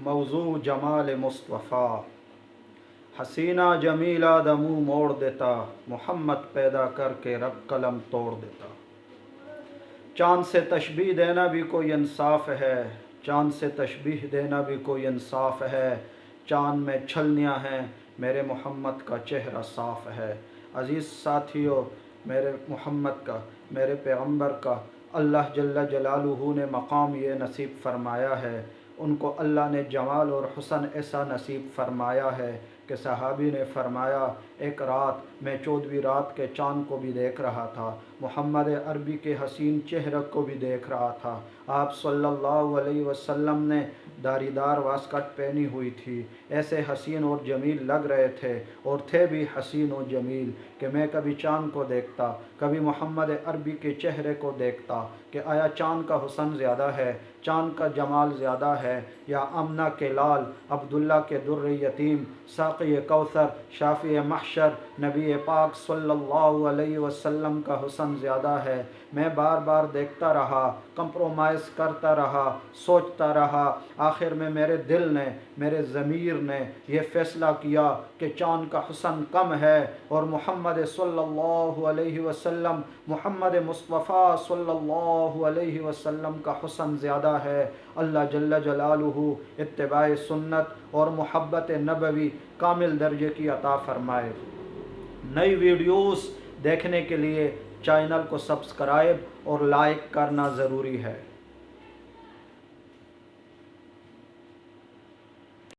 موضوع جمال مصطفیٰ، حسینہ جمیلہ دمو موڑ دیتا، محمد پیدا کر کے رب قلم توڑ دیتا۔ چاند سے تشبیہ دینا بھی کوئی انصاف ہے، چاند سے تشبیہ دینا بھی کوئی انصاف ہے، چاند میں چھلنیاں ہیں میرے محمد کا چہرہ صاف ہے۔ عزیز ساتھیو، میرے محمد کا، میرے پیغمبر کا اللہ جل جلالہ نے مقام یہ نصیب فرمایا ہے، ان کو اللہ نے جمال اور حسن ایسا نصیب فرمایا ہے کہ صحابی نے فرمایا ایک رات میں 14ویں رات کے چاند کو بھی دیکھ رہا تھا، محمد عربی کے حسین چہرے کو بھی دیکھ رہا تھا۔ آپ صلی اللہ علیہ وسلم نے داڑھی دار واسکٹ پہنی ہوئی تھی، ایسے حسین اور جمیل لگ رہے تھے اور تھے بھی حسین و جمیل کہ میں کبھی چاند کو دیکھتا، کبھی محمد عربی کے چہرے کو دیکھتا کہ آیا چاند کا حسن زیادہ ہے، چاند کا جمال زیادہ ہے، یا آمنہ کے لال، عبداللہ کے در یتیم، ساقی کوثر، شافع محشر، نبی پاک صلی اللہ علیہ وسلم کا حسن زیادہ ہے۔ میں بار بار دیکھتا رہا، کمپرومائز کرتا رہا، سوچتا رہا، آخر میں میرے دل نے، میرے ضمیر نے یہ فیصلہ کیا کہ چاند کا حسن کم ہے اور محمد صلی اللہ علیہ وسلم، محمد مصطفیٰ صلی اللہ علیہ وسلم کا حسن زیادہ ہے۔ اللہ جل جلالہ اتباع سنت اور محبت نبوی کامل درجے کی عطا فرمائے۔ نئی ویڈیوز دیکھنے کے لیے چینل کو سبسکرائب اور لائک کرنا ضروری ہے۔